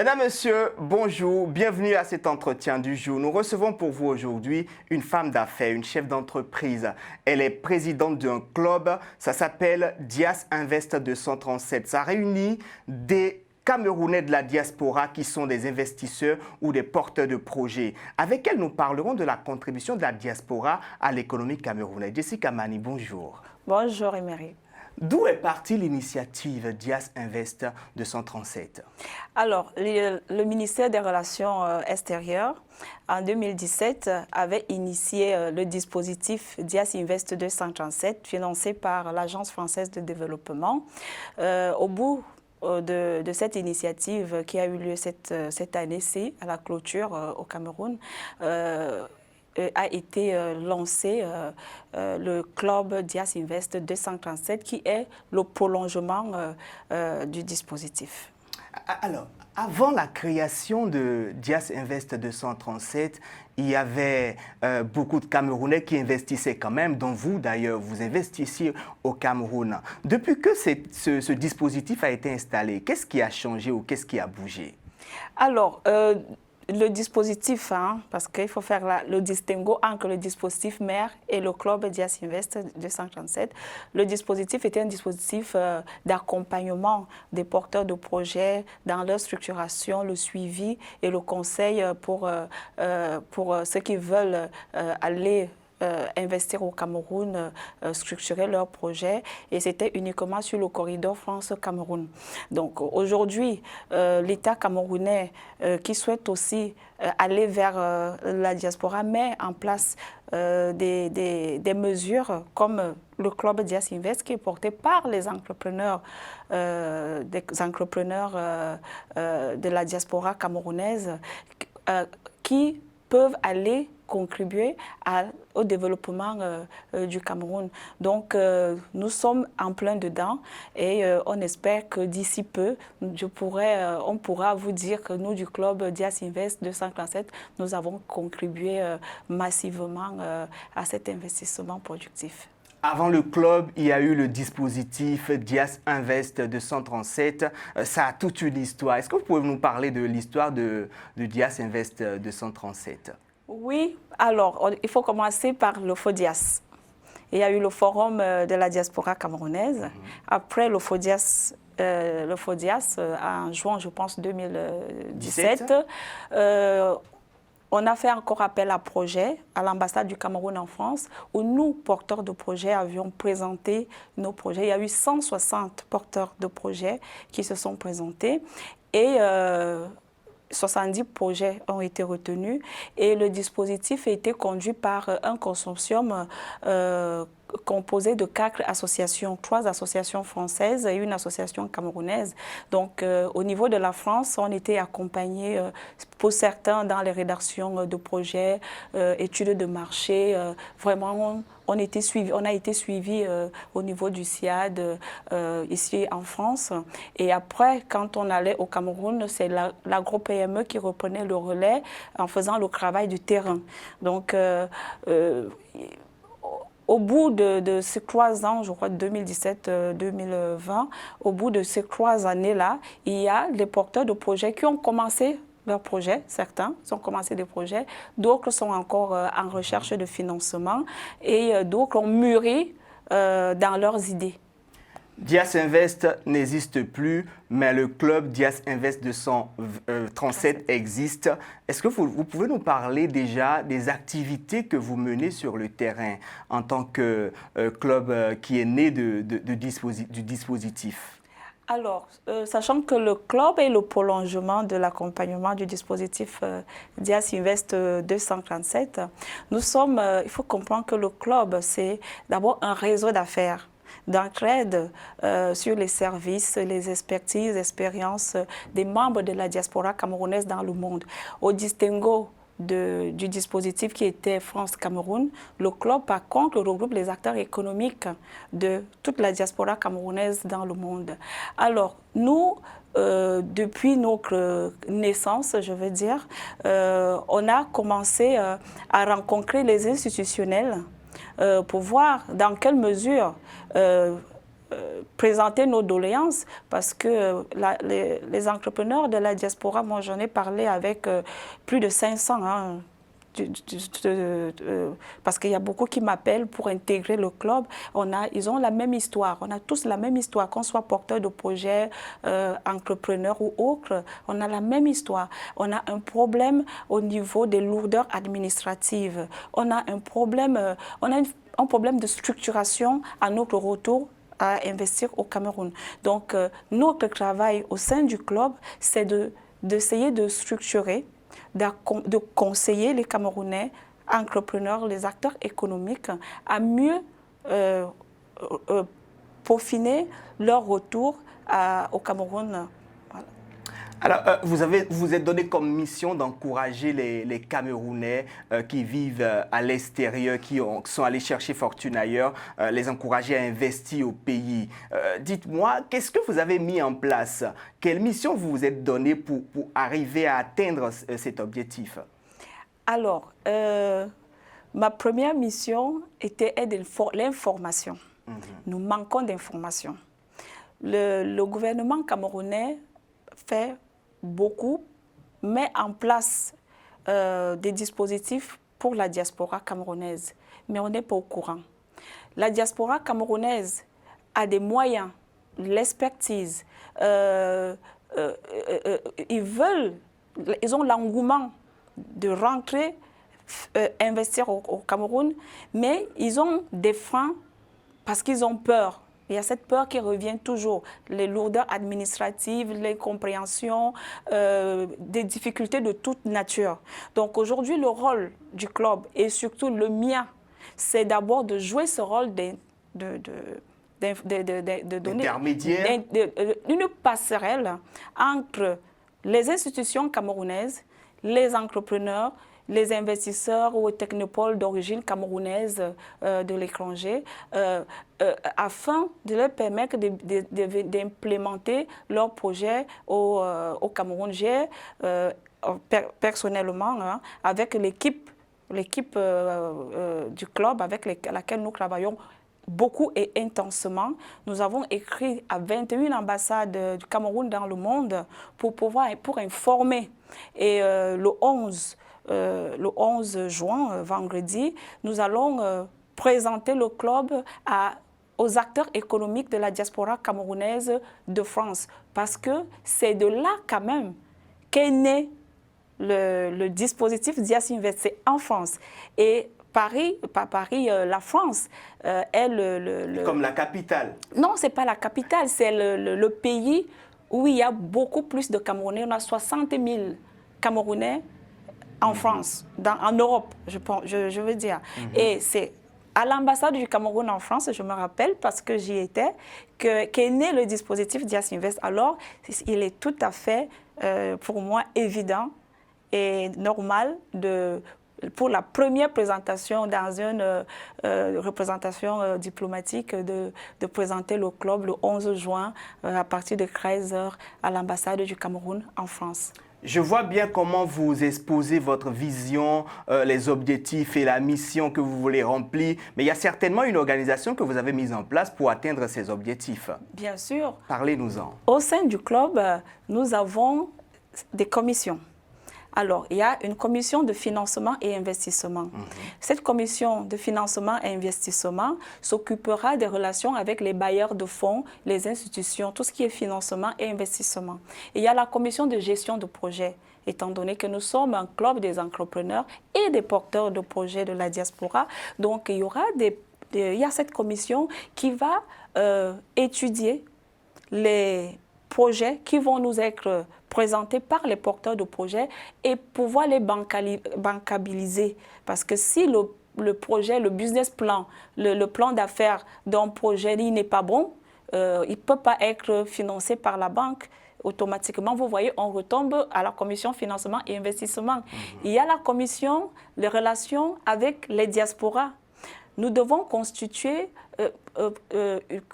Mesdames, Messieurs, bonjour, bienvenue à cet entretien du jour. Nous recevons pour vous aujourd'hui une femme d'affaires, une chef d'entreprise. Elle est présidente d'un club, ça s'appelle Dias Invest 237. Ça réunit des Camerounais de la diaspora qui sont des investisseurs ou des porteurs de projets. Avec elle, nous parlerons de la contribution de la diaspora à l'économie camerounaise. Jessica Mani, bonjour. Bonjour Emery. D'où est partie l'initiative Dias Invest 237? Alors, le ministère des Relations extérieures, en 2017, avait initié le dispositif Dias Invest 237, financé par l'Agence française de développement. Au bout de cette initiative qui a eu lieu cette année-ci, à la clôture au Cameroun, a été lancé le club Dias Invest 237 qui est le prolongement du dispositif. Alors, avant la création de Dias Invest 237, il y avait beaucoup de Camerounais qui investissaient quand même, dont vous d'ailleurs, vous investissiez au Cameroun. Depuis que ce dispositif a été installé, qu'est-ce qui a changé ou qu'est-ce qui a bougé? Alors, le dispositif, parce qu'il faut faire le distinguo entre le dispositif mère et le club Dias Invest 237. Le dispositif était un dispositif d'accompagnement des porteurs de projets dans leur structuration, le suivi et le conseil pour ceux qui veulent aller investir au Cameroun, structurer leurs projets, et c'était uniquement sur le corridor France-Cameroun. Donc aujourd'hui, l'État camerounais qui souhaite aussi aller vers la diaspora met en place des mesures comme le club Dias Invest qui est porté par les entrepreneurs, de la diaspora camerounaise qui peuvent aller contribuer au développement du Cameroun. Donc, nous sommes en plein dedans et on espère que d'ici peu, on pourra vous dire que nous, du club Dias Invest 237, nous avons contribué massivement à cet investissement productif. Avant le club, il y a eu le dispositif Dias Invest 237. Ça a toute une histoire. Est-ce que vous pouvez nous parler de l'histoire de Dias Invest 237? Oui, alors il faut commencer par le FODIAS. Il y a eu le forum de la diaspora camerounaise. Après le FODIAS, en juin, je pense, 2017, on a fait encore appel à projet à l'ambassade du Cameroun en France, où nous, porteurs de projets, avions présenté nos projets. Il y a eu 160 porteurs de projets qui se sont présentés et 70 projets ont été retenus et le dispositif a été conduit par un consortium composé de 4 associations, 3 associations françaises et une association camerounaise. Donc, au niveau de la France, on était accompagnés pour certains dans les rédactions de projets, études de marché. Vraiment, on a été suivis au niveau du SIAD ici en France. Et après, quand on allait au Cameroun, c'est l'agro-PME qui reprenait le relais en faisant le travail du terrain. Donc, au bout de ces 3 ans, je crois 2017-2020, au bout de ces 3 années-là, il y a les porteurs de projets qui ont commencé leurs projets, certains ont commencé des projets, d'autres sont encore en recherche de financement et d'autres ont mûri dans leurs idées. Dias Invest n'existe plus, mais le club Dias Invest 237 existe. Est-ce que vous pouvez nous parler déjà des activités que vous menez sur le terrain en tant que club qui est né du dispositif? Alors, sachant que le club est le prolongement de l'accompagnement du dispositif Dias Invest 237, il faut comprendre que le club, c'est d'abord un réseau d'affaires, d'entraide sur les services, les expertises, expériences des membres de la diaspora camerounaise dans le monde. Au distinguo du dispositif qui était France-Cameroun, le club, par contre, regroupe les acteurs économiques de toute la diaspora camerounaise dans le monde. Alors, nous, depuis notre naissance, je veux dire, on a commencé à rencontrer les institutionnels pour voir dans quelle mesure présenter nos doléances parce que les entrepreneurs de la diaspora, moi j'en ai parlé avec plus de 500, hein, parce qu'il y a beaucoup qui m'appellent pour intégrer le club. Ils ont la même histoire, on a tous la même histoire, qu'on soit porteur de projet, entrepreneur ou autre, on a la même histoire. On a un problème au niveau des lourdeurs administratives, on a un problème, un problème de structuration à notre retour à investir au Cameroun. Donc, notre travail au sein du club, c'est d'essayer de structurer, de conseiller les Camerounais, entrepreneurs, les acteurs économiques à mieux peaufiner leur retour au Cameroun. Voilà. Alors, vous êtes donné comme mission d'encourager les Camerounais qui vivent à l'extérieur, qui sont allés chercher fortune ailleurs, les encourager à investir au pays. Dites-moi, qu'est-ce que vous avez mis en place? Quelle mission vous vous êtes donnée pour arriver à atteindre cet objectif? Alors, ma première mission était l'information. Nous manquons d'informations. Le gouvernement camerounais fait beaucoup, met en place des dispositifs pour la diaspora camerounaise, mais on n'est pas au courant. La diaspora camerounaise a des moyens, l'expertise, ils ont l'engouement de rentrer, investir au Cameroun, mais ils ont des freins parce qu'ils ont peur. Il y a cette peur qui revient toujours, les lourdeurs administratives, l'incompréhension, des difficultés de toute nature. Donc aujourd'hui, le rôle du club et surtout le mien, c'est d'abord de jouer ce rôle de donner une passerelle entre les institutions camerounaises, les entrepreneurs, les investisseurs ou technopoles d'origine camerounaise de l'étranger, afin de leur permettre d'implémenter leurs projets au Cameroun. J'ai personnellement, hein, avec l'équipe du club avec laquelle nous travaillons beaucoup et intensement, nous avons écrit à 21 ambassades du Cameroun dans le monde pour informer. Et le 11 juin, vendredi, nous allons présenter le club aux acteurs économiques de la diaspora camerounaise de France. Parce que c'est de là quand même qu'est né le dispositif Dias Invest, c'est en France. Et la France est comme la capitale. Non, ce n'est pas la capitale, c'est le pays où il y a beaucoup plus de Camerounais. On a 60 000 Camerounais en France, en Europe, je veux dire. Et c'est à l'ambassade du Cameroun en France, je me rappelle, parce que j'y étais, qu'est né le dispositif Dias Invest. Alors, il est tout à fait, pour moi, évident et normal pour la première présentation dans une représentation diplomatique de présenter le club le 11 juin à partir de 13 h à l'ambassade du Cameroun en France. Je vois bien comment vous exposez votre vision, les objectifs et la mission que vous voulez remplir, mais il y a certainement une organisation que vous avez mise en place pour atteindre ces objectifs. Bien sûr. Parlez-nous-en. Au sein du club, nous avons des commissions. Alors, il y a une commission de financement et investissement. Cette commission de financement et investissement s'occupera des relations avec les bailleurs de fonds, les institutions, tout ce qui est financement et investissement. Et il y a la commission de gestion de projet, étant donné que nous sommes un club des entrepreneurs et des porteurs de projets de la diaspora. Donc, il y a cette commission qui va étudier les projets qui vont nous être présentés par les porteurs de projets et pouvoir les bancabiliser. Parce que si le projet, le business plan, le plan d'affaires d'un projet n'est pas bon, il ne peut pas être financé par la banque. Automatiquement, vous voyez, on retombe à la commission financement et investissement. Il y a la commission des relations avec les diasporas. Nous devons constituer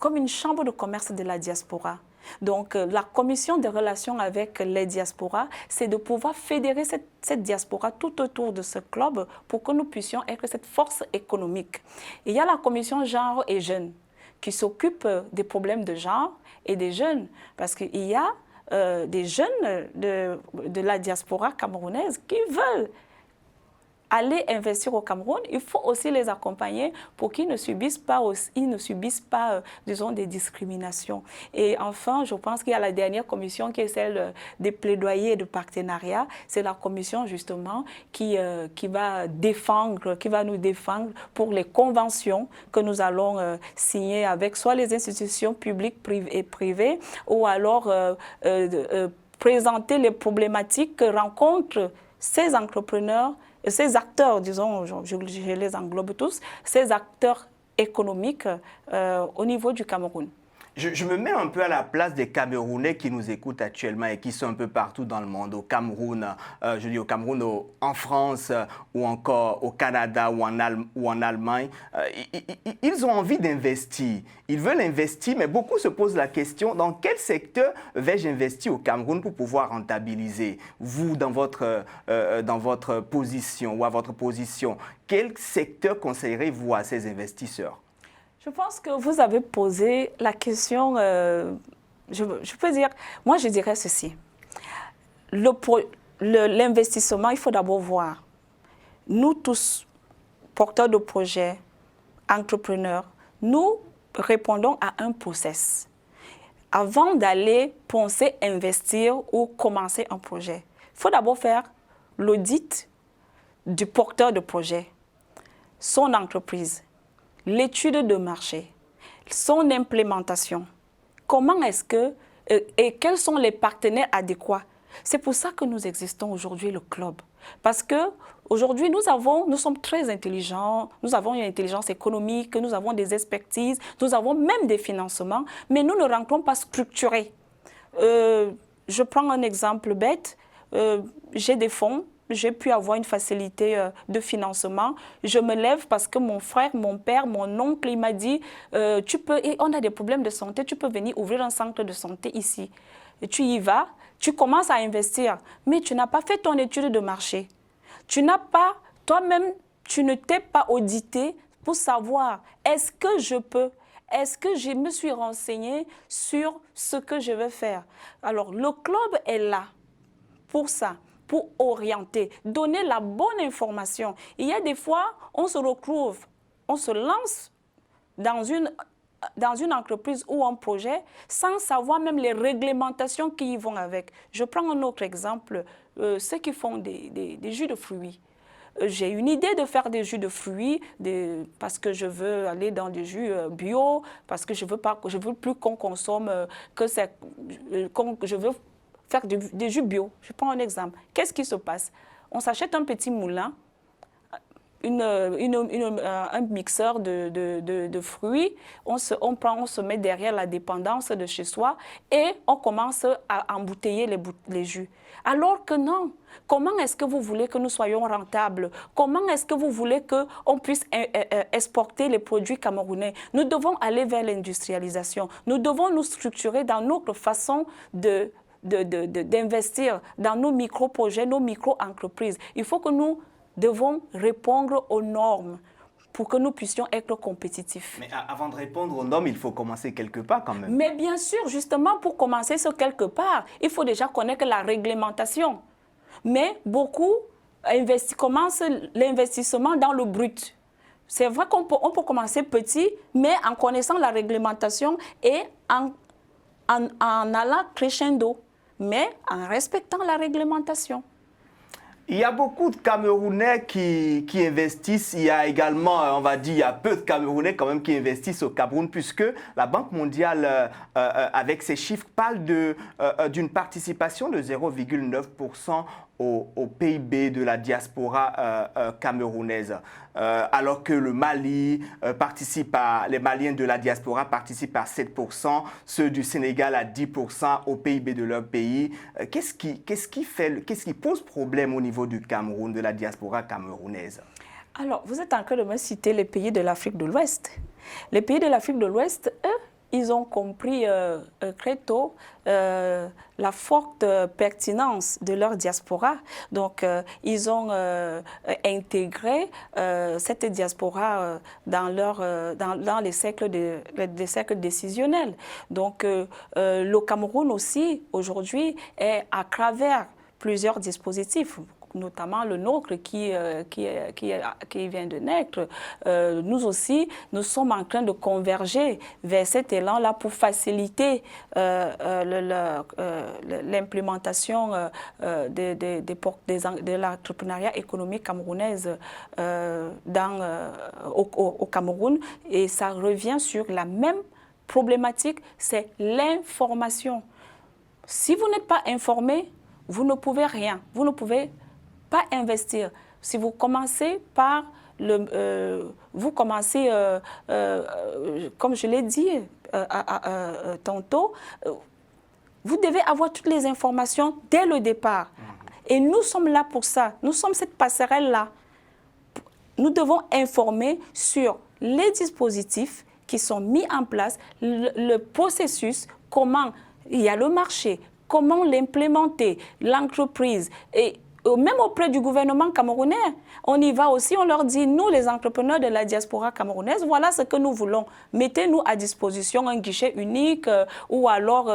comme une chambre de commerce de la diaspora. Donc, la commission des relations avec les diasporas, c'est de pouvoir fédérer cette diaspora tout autour de ce club pour que nous puissions être cette force économique. Il y a la commission genre et jeunes qui s'occupe des problèmes de genre et des jeunes. Parce qu'il y a des jeunes de la diaspora camerounaise qui veulent aller investir au Cameroun. Il faut aussi les accompagner pour qu'ils ne subissent pas, disons, des discriminations. Et enfin, je pense qu'il y a la dernière commission qui est celle des plaidoyers et de partenariat. C'est la commission, justement, qui va nous défendre pour les conventions que nous allons signer avec soit les institutions publiques et privées, ou alors présenter les problématiques que rencontrent ces entrepreneurs, ces acteurs, disons, je les englobe tous, ces acteurs économiques au niveau du Cameroun. Je me mets un peu à la place des Camerounais qui nous écoutent actuellement et qui sont un peu partout dans le monde, au Cameroun, je dis au Cameroun, en France ou encore au Canada ou en Allemagne. Ils ont envie d'investir, ils veulent investir, mais beaucoup se posent la question, dans quel secteur vais-je investir au Cameroun pour pouvoir rentabiliser? Vous, dans votre position ou à votre position, quel secteur conseillerez-vous à ces investisseurs? Je pense que vous avez posé la question, je peux dire, moi je dirais ceci. L'investissement, il faut d'abord voir. Nous tous, porteurs de projets, entrepreneurs, nous répondons à un process. Avant d'aller penser investir ou commencer un projet, il faut d'abord faire l'audit du porteur de projet, son entreprise, l'étude de marché, son implémentation, comment est-ce que et quels sont les partenaires adéquats. C'est pour ça que nous existons aujourd'hui, le club. Parce qu'aujourd'hui, nous sommes très intelligents, nous avons une intelligence économique, nous avons des expertises, nous avons même des financements, mais nous ne rentrons pas structurés. Je prends un exemple bête, j'ai des fonds, j'ai pu avoir une facilité de financement. Je me lève parce que mon frère, mon père, mon oncle, il m'a dit on a des problèmes de santé, tu peux venir ouvrir un centre de santé ici. Et tu y vas, tu commences à investir, mais tu n'as pas fait ton étude de marché. Tu n'as pas, toi-même, tu ne t'es pas audité pour savoir est-ce que je peux, est-ce que je me suis renseigné sur ce que je veux faire. Alors, le club est là pour ça, pour orienter, donner la bonne information. Il y a des fois, on se retrouve, on se lance dans une entreprise ou un projet sans savoir même les réglementations qui y vont avec. Je prends un autre exemple, ceux qui font des jus de fruits. J'ai une idée de faire des jus de fruits parce que je veux aller dans des jus bio, parce que je veux plus qu'on consomme je veux faire des jus bio. Je prends un exemple. Qu'est-ce qui se passe? On s'achète un petit moulin, un mixeur de fruits, on se met derrière la dépendance de chez soi et on commence à embouteiller les jus. Alors que non, comment est-ce que vous voulez que nous soyons rentables? Comment est-ce que vous voulez qu'on puisse exporter les produits camerounais? Nous devons aller vers l'industrialisation. Nous devons nous structurer dans notre façon d'investir dans nos micro-projets, nos micro-entreprises. Il faut que nous devons répondre aux normes pour que nous puissions être compétitifs. Mais avant de répondre aux normes, il faut commencer quelque part quand même. Mais bien sûr, justement, pour commencer ce quelque part, il faut déjà connaître la réglementation. Mais beaucoup commencent l'investissement dans le brut. C'est vrai qu'on peut commencer petit, mais en connaissant la réglementation et en allant crescendo, mais en respectant la réglementation. Il y a beaucoup de Camerounais qui investissent. Il y a également, on va dire, il y a peu de Camerounais quand même qui investissent au Cameroun, puisque la Banque mondiale, avec ses chiffres, parle d'une participation de 0,9% au PIB de la diaspora camerounaise. Alors que le Mali les Maliens de la diaspora participent à 7%, ceux du Sénégal à 10% au PIB de leur pays. Qu'est-ce qui pose problème au niveau du Cameroun, de la diaspora camerounaise? Alors, vous êtes en train de me citer les pays de l'Afrique de l'Ouest. Les pays de l'Afrique de l'Ouest, eux, ils ont compris très tôt la forte pertinence de leur diaspora. Donc, ils ont intégré cette diaspora dans les cercles décisionnels. Donc, le Cameroun aussi, aujourd'hui, est à travers plusieurs dispositifs, notamment le nôtre qui vient de naître. Nous aussi, nous sommes en train de converger vers cet élan-là pour faciliter l'implémentation de l'entrepreneuriat économique camerounaise au Cameroun. Et ça revient sur la même problématique, c'est l'information. Si vous n'êtes pas informé, vous ne pouvez rien, vous ne pouvez pas investir. Si vous commencez par comme je l'ai dit tantôt, vous devez avoir toutes les informations dès le départ. Et nous sommes là pour ça. Nous sommes cette passerelle-là. Nous devons informer sur les dispositifs qui sont mis en place, le processus, comment il y a le marché, comment l'implémenter, l'entreprise. Et même auprès du gouvernement camerounais, on y va aussi, on leur dit, nous les entrepreneurs de la diaspora camerounaise, voilà ce que nous voulons. Mettez-nous à disposition un guichet unique ou alors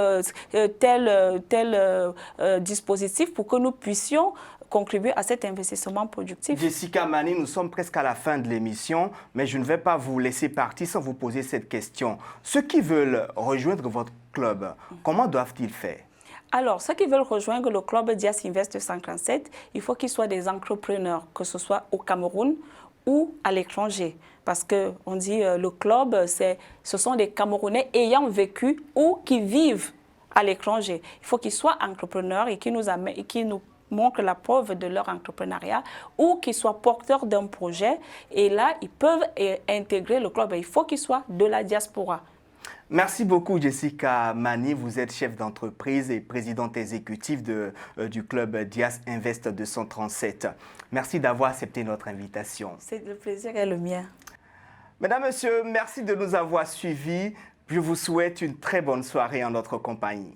tel dispositif pour que nous puissions contribuer à cet investissement productif. Jessica Mani, nous sommes presque à la fin de l'émission, mais je ne vais pas vous laisser partir sans vous poser cette question. Ceux qui veulent rejoindre votre club, comment doivent-ils faire? Alors, ceux qui veulent rejoindre le club Dias Invest 237, il faut qu'ils soient des entrepreneurs, que ce soit au Cameroun ou à l'étranger. Parce qu'on dit le club, ce sont des Camerounais ayant vécu ou qui vivent à l'étranger. Il faut qu'ils soient entrepreneurs et qui nous montrent la preuve de leur entrepreneuriat ou qu'ils soient porteurs d'un projet. Et là, ils peuvent intégrer le club. Il faut qu'ils soient de la diaspora. Merci beaucoup Jessica Mani, vous êtes chef d'entreprise et présidente exécutive du club Dias Invest 237. Merci d'avoir accepté notre invitation. C'est le plaisir est le mien. Mesdames, Messieurs, merci de nous avoir suivis. Je vous souhaite une très bonne soirée en notre compagnie.